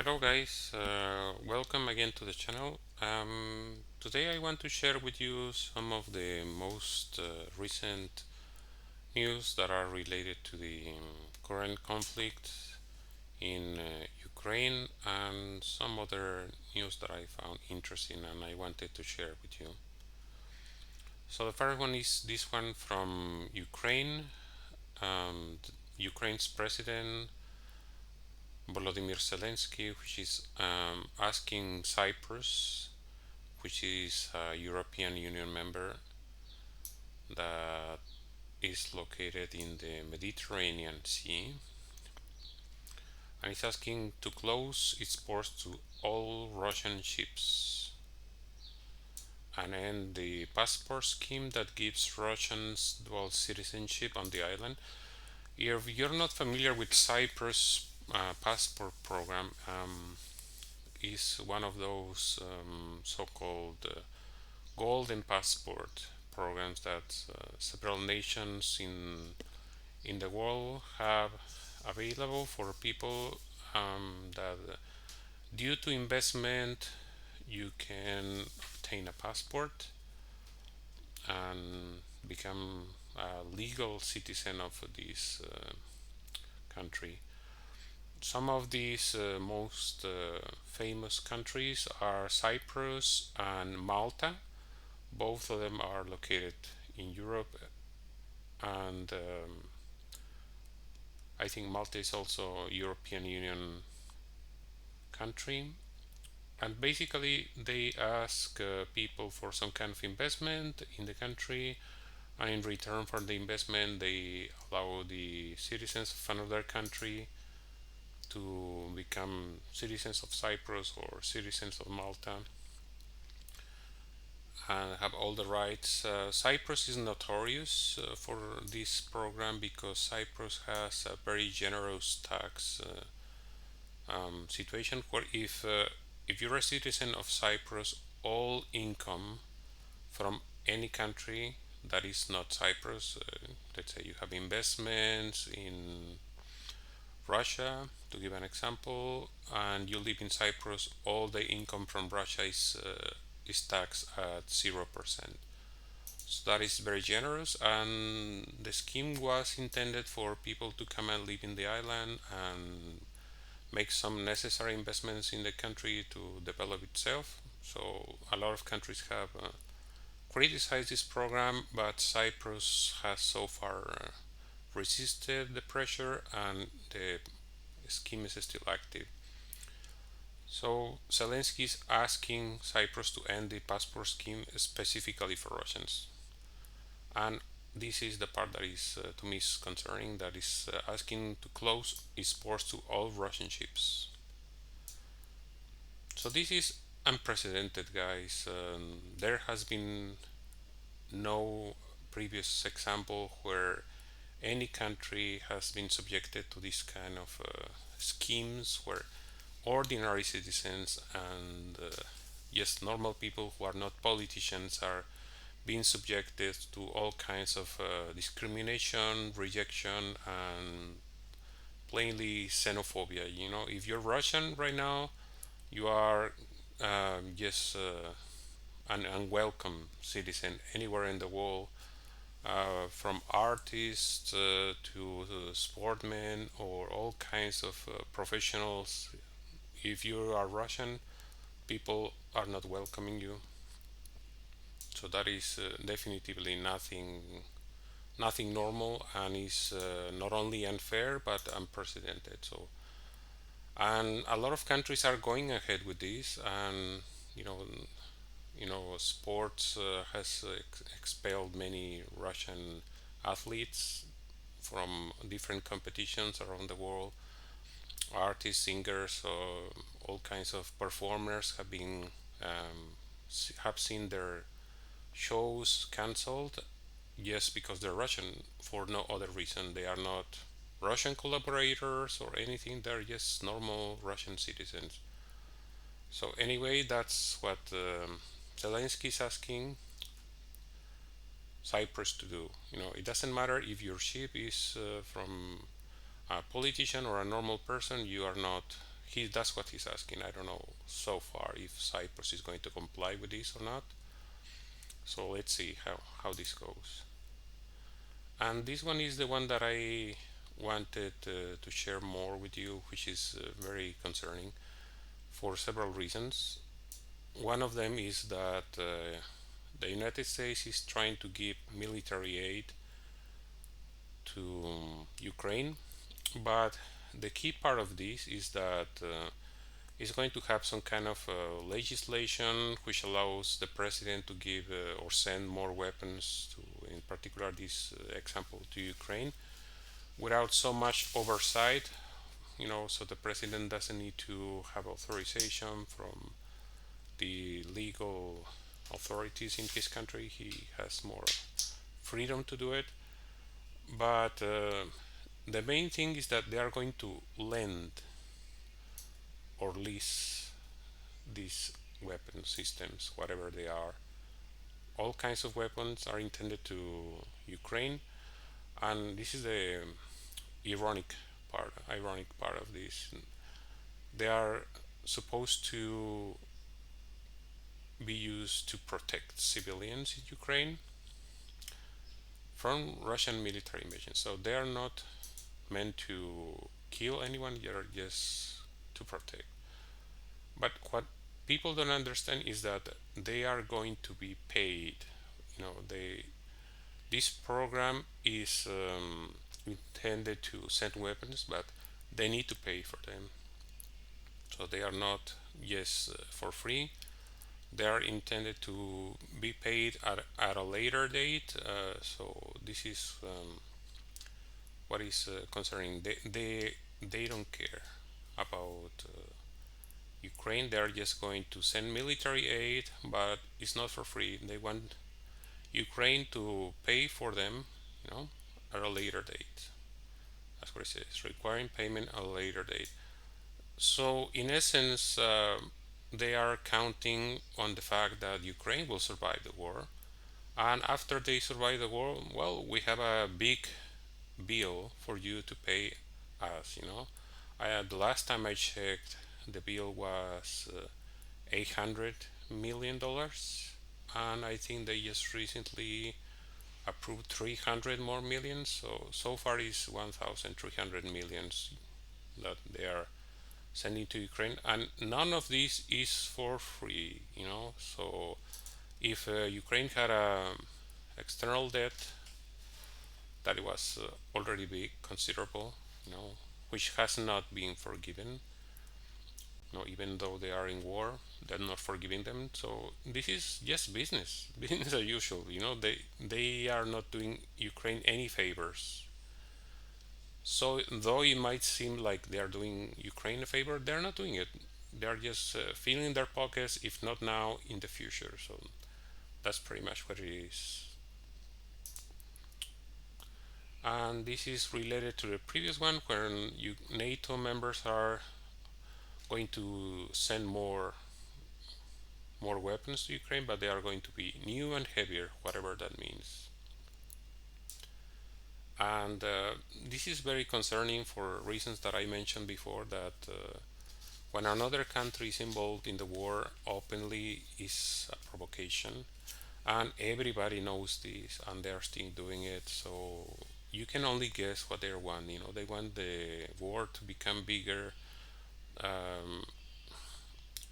Hello guys, welcome again to the channel. Today I want to share with you some of the most recent news that are related to the current conflict in Ukraine and some other news that I found interesting and I wanted to share with you. So the first one is this one from Ukraine. Ukraine's president Volodymyr Zelensky, which is asking Cyprus, which is a European Union member that is located in the Mediterranean Sea, and is asking to close its ports to all Russian ships and end the passport scheme that gives Russians dual citizenship on the island. If you're not familiar with Cyprus passport program, is one of those so-called golden passport programs that several nations in the world have available for people that due to investment you can obtain a passport and become a legal citizen of this country. Some of these most famous countries are Cyprus and Malta. Both of them are located in Europe, and I think Malta is also a European Union country. And basically, they ask people for some kind of investment in the country, and in return for the investment, they allow the citizens of another country to become citizens of Cyprus or citizens of Malta and have all the rights. Cyprus is notorious for this program because Cyprus has a very generous tax situation where if you're a citizen of Cyprus, all income from any country that is not Cyprus, let's say you have investments in Russia, to give an example, and you live in Cyprus, all the income from Russia is taxed at 0%. So that is very generous, and the scheme was intended for people to come and live in the island and make some necessary investments in the country to develop itself. So a lot of countries have criticized this program, but Cyprus has so far resisted the pressure and the scheme is still active. So Zelensky is asking Cyprus to end the passport scheme specifically for Russians. And this is the part that is to me is concerning, that is asking to close its ports to all Russian ships. So this is unprecedented, guys. There has been no previous example where any country has been subjected to this kind of schemes where ordinary citizens and just normal people who are not politicians are being subjected to all kinds of discrimination, rejection, and plainly xenophobia. You know, if you're Russian right now, you are just an unwelcome citizen anywhere in the world, from artists to sportsmen or all kinds of professionals. If you are Russian, people are not welcoming you. So that is definitively nothing normal, and is not only unfair but unprecedented. So, and a lot of countries are going ahead with this, and you know, sports has expelled many Russian athletes from different competitions around the world. Artists, singers, all kinds of performers have been have seen their shows cancelled just because they're Russian, for no other reason. They are not Russian collaborators or anything. They're just normal Russian citizens. So anyway, that's what Zelensky is asking Cyprus to do. You know, it doesn't matter if your ship is from a politician or a normal person. You are not that's what he's asking. I don't know so far if Cyprus is going to comply with this or not. So let's see how this goes. And this one is the one that I wanted to share more with you, which is very concerning for several reasons. One of them is that the United States is trying to give military aid to Ukraine, but the key part of this is that it's going to have some kind of legislation which allows the president to give or send more weapons to, in particular, this example to Ukraine, without so much oversight. So the president doesn't need to have authorization from the legal authorities in his country. He has more freedom to do it. But the main thing is that they are going to lend or lease these weapon systems, whatever they are. All kinds of weapons are intended to Ukraine, and this is the ironic part of this. They are supposed to be used to protect civilians in Ukraine from Russian military invasion. So they are not meant to kill anyone, they are just to protect. But what people don't understand is that they are going to be paid. This program is intended to send weapons, but they need to pay for them. So they are not just for free. They are intended to be paid at a later date. So this is what is concerning. They don't care about Ukraine. They are just going to send military aid, but it's not for free. They want Ukraine to pay for them, at a later date. That's what it says, requiring payment at a later date. So, in essence, they are counting on the fact that Ukraine will survive the war. And after they survive the war, well, we have a big bill for you to pay us. The last time I checked, the bill was $800 million, and I think they just recently approved 300 more millions. So far is 1,300 millions that they are sending to Ukraine, and none of this is for free. So if Ukraine had a external debt that it was already big, considerable, you know, which has not been forgiven. Even though they are in war, they're not forgiving them. So this is just business, business as usual. They are not doing Ukraine any favors. So though it might seem like they are doing Ukraine a favor, they're not doing it. They are just filling their pockets, if not now, in the future. So that's pretty much what it is. And this is related to the previous one, where NATO members are going to send more weapons to Ukraine, but they are going to be new and heavier, whatever that means. And this is very concerning for reasons that I mentioned before, that when another country is involved in the war openly is a provocation, and everybody knows this, and they're still doing it. So you can only guess what they want. They want the war to become bigger, um,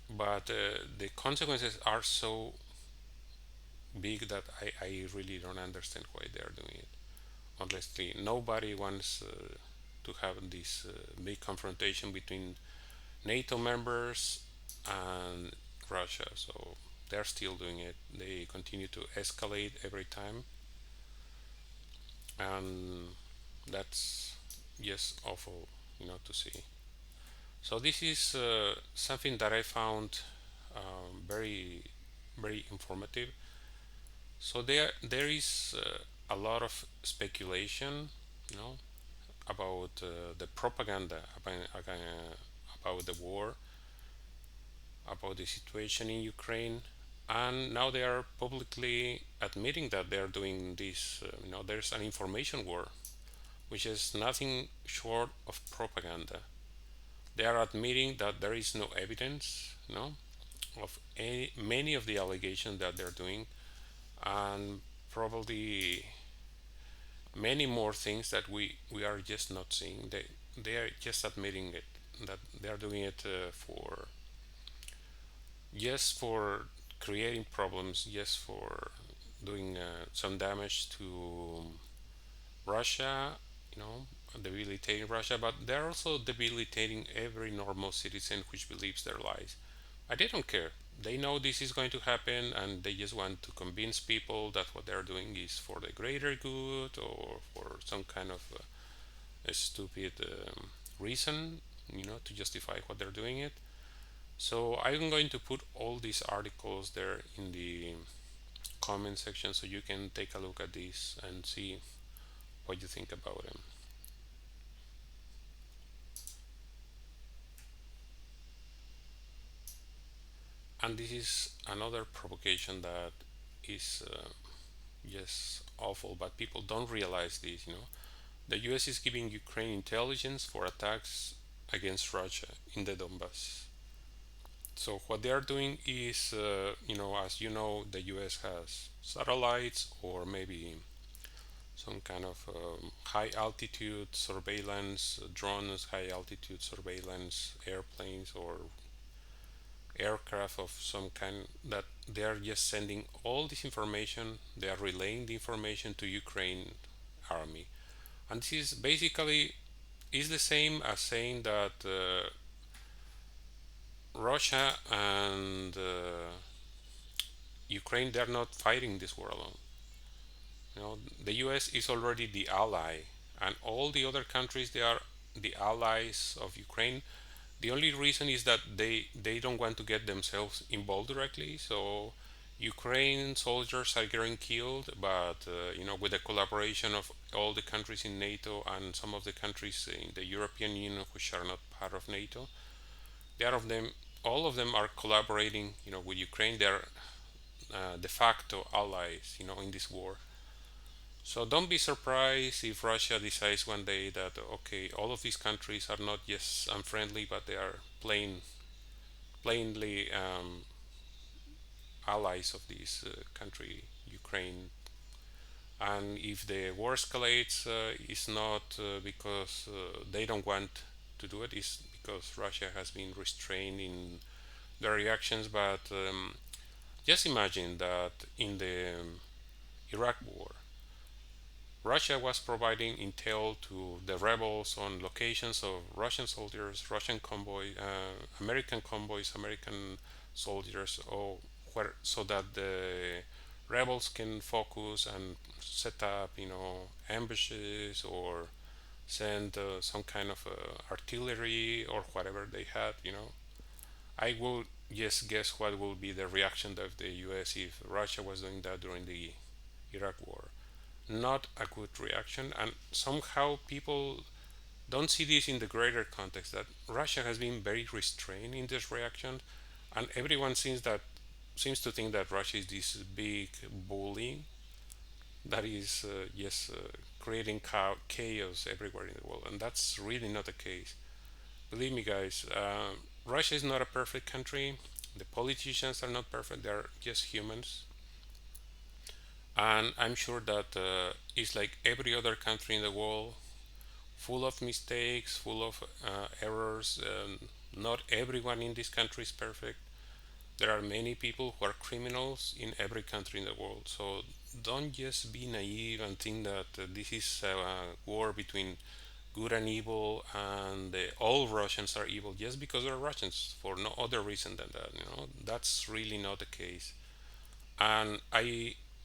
but the consequences are so big that I really don't understand why they are doing it. Honestly, nobody wants to have this big confrontation between NATO members and Russia. So they're still doing it. They continue to escalate every time, and that's just awful, to see. So this is something that I found very, very informative. So there is a lot of speculation, you know, about the propaganda about the war, about the situation in Ukraine, and now they are publicly admitting that they are doing this. There's an information war, which is nothing short of propaganda. They are admitting that there is no evidence, of many of the allegations that they're doing, and probably many more things that we are just not seeing. They are just admitting it, that they are doing it for just for creating problems, just for doing some damage to Russia, you know, debilitating Russia, but they're also debilitating every normal citizen which believes their lies. And they don't care. They know this is going to happen, and they just want to convince people that what they're doing is for the greater good or for some kind of a stupid reason, to justify what they're doing it. So I'm going to put all these articles there in the comment section so you can take a look at these and see what you think about them. And this is another provocation that is just awful, but people don't realize this. The US is giving Ukraine intelligence for attacks against Russia in the Donbass. So what they are doing is, as you know, the US has satellites or maybe some kind of high altitude surveillance drones, high altitude surveillance airplanes or aircraft of some kind, that they are just sending all this information, they are relaying the information to Ukraine army. And this is basically is the same as saying that Russia and Ukraine, they're not fighting this war alone. The US is already the ally, and all the other countries, they are the allies of Ukraine. The only reason is that they don't want to get themselves involved directly. So Ukraine soldiers are getting killed, but with the collaboration of all the countries in NATO and some of the countries in the European Union which are not part of NATO, they are of them. All of them are collaborating, with Ukraine. They are de facto allies, in this war. So don't be surprised if Russia decides one day that okay, all of these countries are not just unfriendly, but they are plainly allies of this country, Ukraine. And if the war escalates, it's not because they don't want to do it. It's because Russia has been restrained in their reactions. But just imagine that in the Iraq war, Russia was providing intel to the rebels on locations of Russian soldiers, Russian American convoys, American soldiers, or where, so that the rebels can focus and set up, ambushes or send some kind of artillery or whatever they had. I will just guess what will be the reaction of the U.S. if Russia was doing that during the Iraq war. Not a good reaction, and somehow people don't see this in the greater context that Russia has been very restrained in this reaction, and everyone seems to think that Russia is this big bully that is just creating chaos everywhere in the world, and that's really not the case. Believe me, guys, Russia is not a perfect country. The politicians are not perfect; they're just humans, and I'm sure that it's like every other country in the world, full of mistakes, full of errors. Not everyone in this country is perfect. There are many people who are criminals in every country in the world. So don't just be naive and think that this is a war between good and evil, and all Russians are evil just because they're Russians for no other reason than that. That's really not the case. And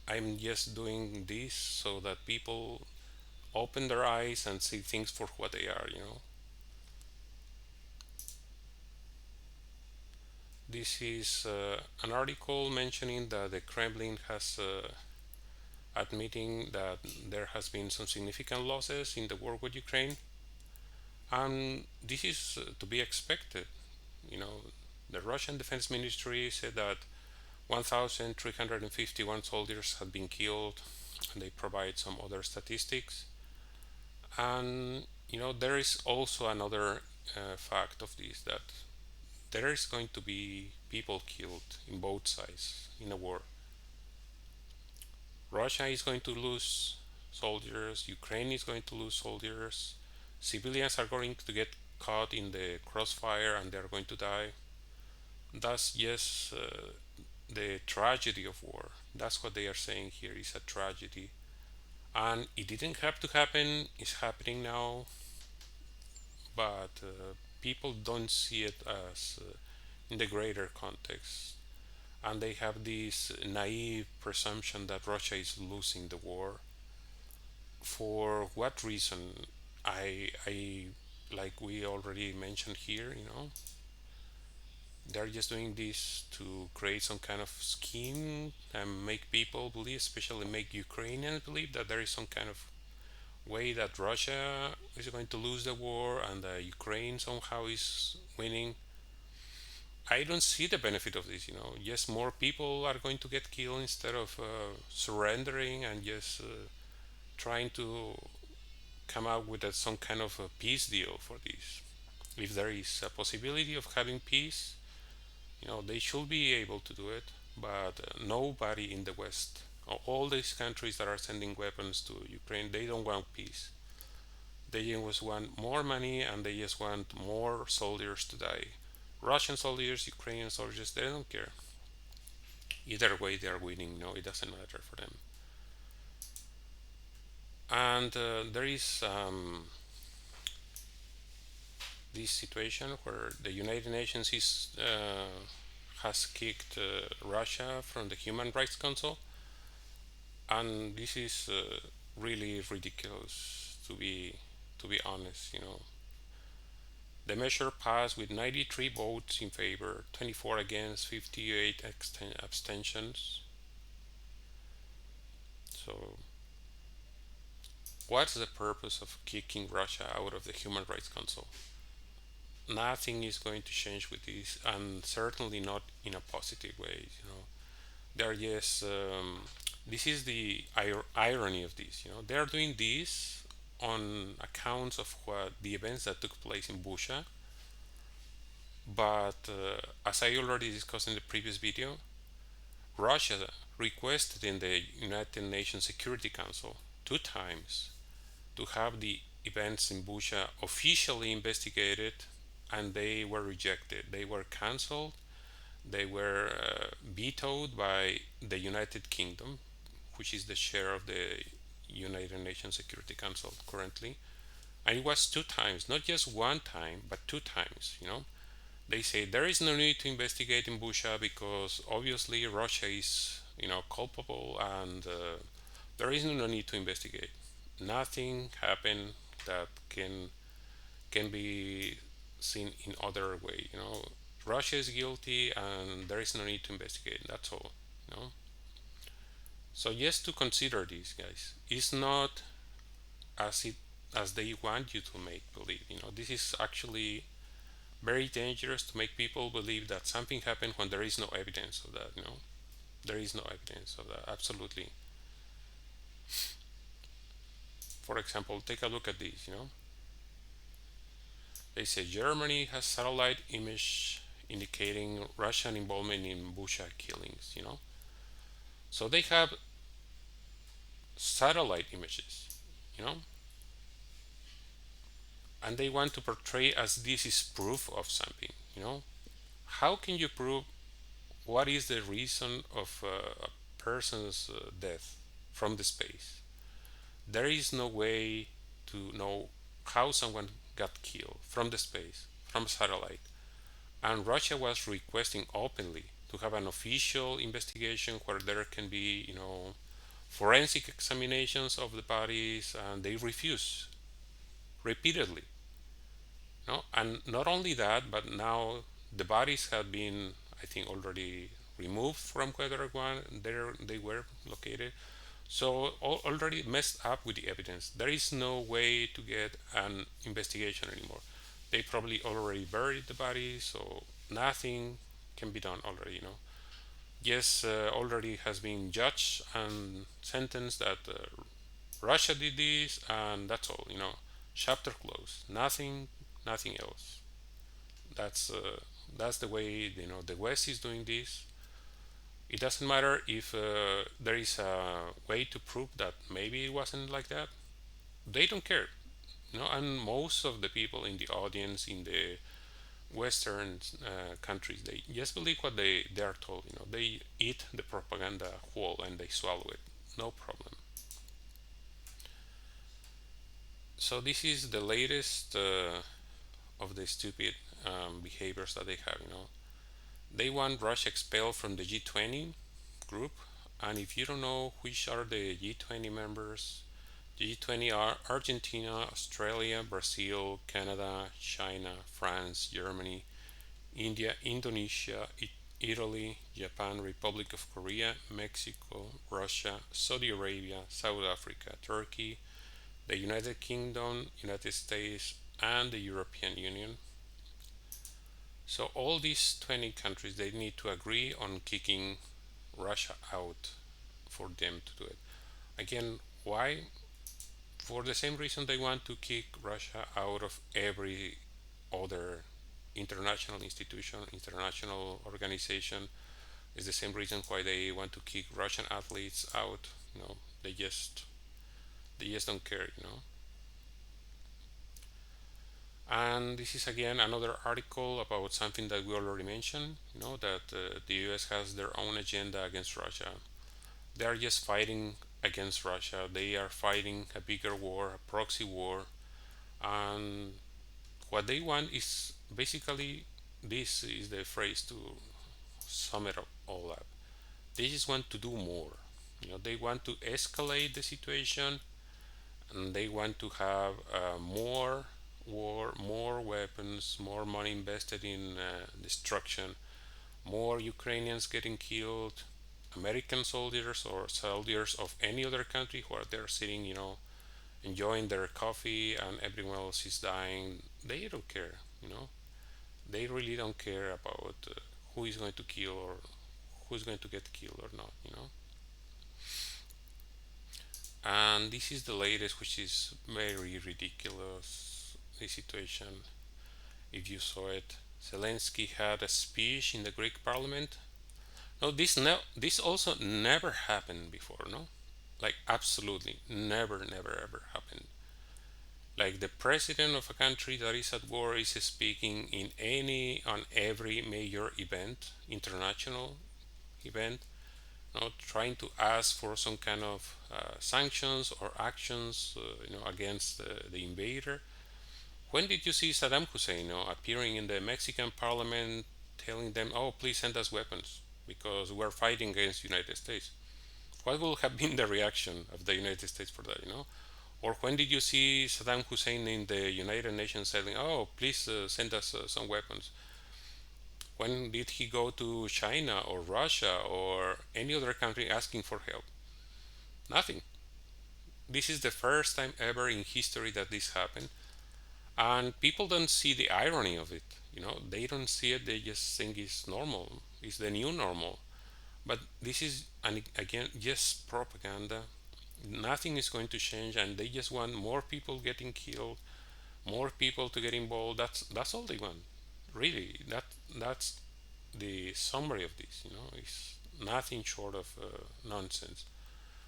I'm just doing this so that people open their eyes and see things for what they are. This is an article mentioning that the Kremlin has admitting that there has been some significant losses in the war with Ukraine, and this is to be expected. You know, the Russian Defense Ministry said that 1,351 soldiers had been killed, and they provide some other statistics. And there is also another fact of this, that there is going to be people killed in both sides in a war. Russia is going to lose soldiers, Ukraine is going to lose soldiers, civilians are going to get caught in the crossfire and they're going to die. That's just the tragedy of war. That's what they are saying here, is a tragedy. And it didn't have to happen, it's happening now, but people don't see it as in the greater context. And they have this naive presumption that Russia is losing the war. For what reason? I like we already mentioned here, they're just doing this to create some kind of scheme and make people believe, especially make Ukrainians believe, that there is some kind of way that Russia is going to lose the war and Ukraine somehow is winning. I don't see the benefit of this. Yes, more people are going to get killed instead of surrendering and just trying to come up with some kind of a peace deal for this. If there is a possibility of having peace, they should be able to do it, but nobody in the West, all these countries that are sending weapons to Ukraine, they don't want peace. They just want more money and they just want more soldiers to die. Russian soldiers, Ukrainian soldiers, they don't care. Either way, they are winning. No, it doesn't matter for them. And there is this situation where the United Nations has kicked Russia from the Human Rights Council, and this is really ridiculous to be honest. The measure passed with 93 votes in favor, 24 against, 58 abstentions. So, what's the purpose of kicking Russia out of the Human Rights Council? Nothing is going to change with this, and certainly not in a positive way. They're just this is the irony of this. They're doing this on accounts of what the events that took place in Busha. But as I already discussed in the previous video, Russia requested in the United Nations Security Council 2 times to have the events in Busha officially investigated, and they were rejected. They were cancelled. They were vetoed by the United Kingdom, which is the chair of the United Nations Security Council currently. And it was 2 times, not just one time, but 2 times. They say there is no need to investigate in Busha because obviously Russia is, culpable, and there is no need to investigate. Nothing happened that can be seen in other way. Russia is guilty, and there is no need to investigate. That's all. You know. So just to consider this, guys, it's not as it as they want you to make believe. This is actually very dangerous to make people believe that something happened when there is no evidence of that. There is no evidence of that. Absolutely. For example, take a look at this. They say Germany has satellite image indicating Russian involvement in Busha killings. So they have satellite images. You know, and they want to portray as this is proof of something. How can you prove what is the reason of a person's death from the space? There is no way to know how someone got killed from the space, from satellite. And Russia was requesting openly to have an official investigation where there can be, forensic examinations of the bodies, and they refuse repeatedly. No, and not only that, but now the bodies have been, I think, already removed from whether one there they were located. So already messed up with the evidence. There is no way to get an investigation anymore. They probably already buried the bodies, so nothing can be done already. Yes, already has been judged and sentenced that Russia did this, and that's all. Chapter closed. Nothing nothing else. That's uh, that's the way the West is doing this. It doesn't matter if there is a way to prove that maybe it wasn't like that. They don't care, And most of the people in the audience in the Western countries, they just believe what they are told. They eat the propaganda whole and they swallow it, no problem. So this is the latest of the stupid behaviors that they have. They want Russia expelled from the G20 group, and if you don't know which are the G20 members, the G20 are Argentina, Australia, Brazil, Canada, China, France, Germany, India, Indonesia, Italy, Japan, Republic of Korea, Mexico, Russia, Saudi Arabia, South Africa, Turkey, the United Kingdom, United States, and the European Union. So all these 20 countries, they need to agree on kicking Russia out for them to do it. Again, why? For the same reason they want to kick Russia out of every other international institution, international organization. Is the same reason why they want to kick Russian athletes out. They just they just don't care. And this is again another article about something that we already mentioned. That the U.S. has their own agenda against Russia. They are just fighting against Russia. They are fighting a bigger war, a proxy war, and what they want is basically, this is the phrase to sum it up all up. They just want to do more. They want to escalate the situation, and they want to have more war, more weapons, more money invested in destruction, more Ukrainians getting killed, American soldiers or soldiers of any other country who are there sitting, enjoying their coffee, and everyone else is dying. They don't care, They really don't care about who is going to kill or who's going to get killed or not. And this is the latest, which is very ridiculous. The situation, if you saw it, Zelensky had a speech in the Greek parliament. No, this also never happened before. No, like absolutely never, never, ever happened. Like the president of a country that is at war is speaking in any on every major event, international event, trying to ask for some kind of sanctions or actions, against the invader. When did you see Saddam Hussein, appearing in the Mexican parliament, telling them, "Oh, please send us weapons because we're fighting against the United States"? What would have been the reaction of the United States for that? Or when did you see Saddam Hussein in the United Nations saying, "Oh, please send us some weapons"? When did he go to China or Russia or any other country asking for help? Nothing. This is the first time ever in history that this happened, and people don't see the irony of it. They don't see it. They just think it's normal. It's the new normal. But this is, and again, just propaganda. Nothing is going to change, and they just want more people getting killed, more people to get involved. That's all they want, really. That's the summary of this. Is nothing short of nonsense.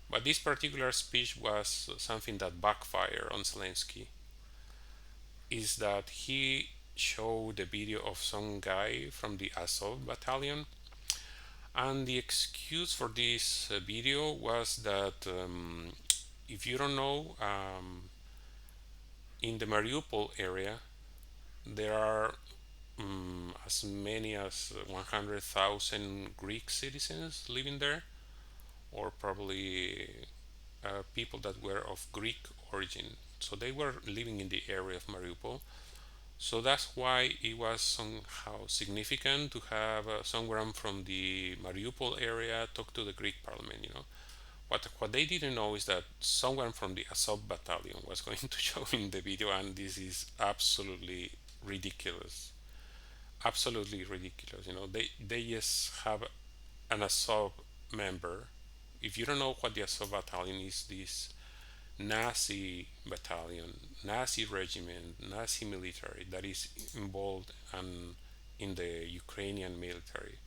But this particular speech was something that backfired on Zelensky. Is that he showed a video of some guy from the Azov battalion, and the excuse for this video was that, if you don't know, in the Mariupol area, there are as many as 100,000 Greek citizens living there, or probably people that were of Greek origin. So they were living in the area of Mariupol. So that's why it was somehow significant to have someone from the Mariupol area talk to the Greek parliament. What they didn't know is that someone from the Azov battalion was going to show in the video, and this is absolutely ridiculous. Absolutely ridiculous. They just have an Azov member. If you don't know what the Azov battalion is, this Nazi battalion, Nazi regiment, Nazi military that is involved in the Ukrainian military,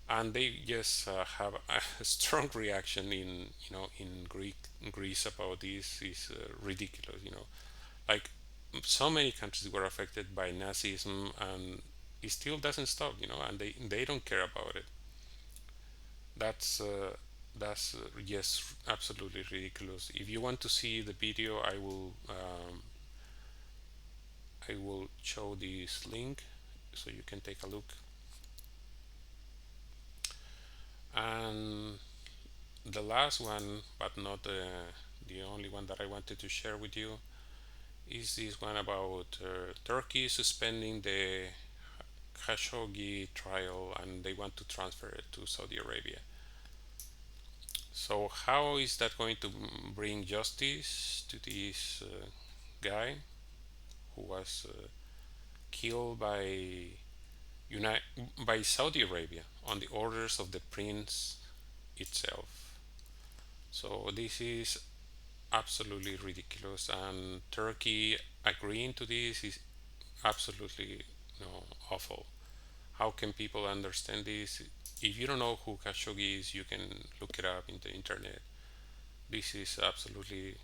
and they just have a strong reaction in Greece about this is ridiculous. Like so many countries were affected by Nazism, and it still doesn't stop. And they don't care about it. That's yes, absolutely ridiculous. If you want to see the video, I will show this link so you can take a look. And the last one, but not the only one that I wanted to share with you, is this one about Turkey suspending the Khashoggi trial, and they want to transfer it to Saudi Arabia. So how is that going to bring justice to this guy who was killed Uni- by Saudi Arabia on the orders of the prince itself? So this is absolutely ridiculous, and Turkey agreeing to this is absolutely awful. How can people understand this? If you don't know who Khashoggi is, you can look it up in the internet. This is absolutely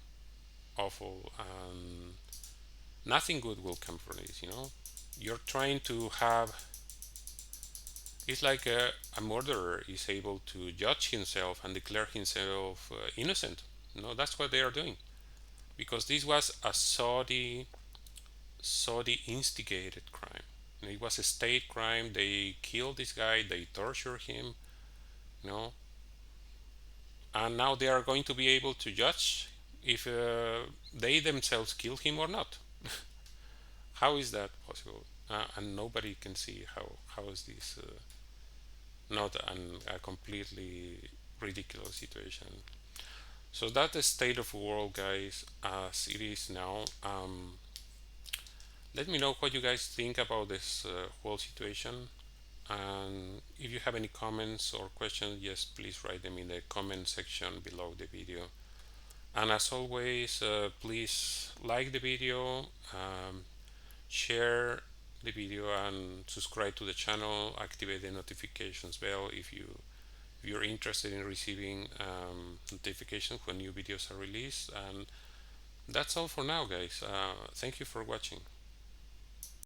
awful, and nothing good will come from this. You're trying to have. It's like a murderer is able to judge himself and declare himself innocent. That's what they are doing, because this was a Saudi instigated crime. It was a state crime. They killed this guy. They tortured him. You know, and now they are going to be able to judge if they themselves killed him or not. How is that possible? And nobody can see how is this not a completely ridiculous situation. So that's the state of the world, guys, as it is now. Let me know what you guys think about this whole situation. And if you have any comments or questions, yes, please write them in the comment section below the video. And as always, please like the video, share the video, and subscribe to the channel. Activate the notifications bell if you're interested in receiving notifications when new videos are released. And that's all for now, guys. Thank you for watching.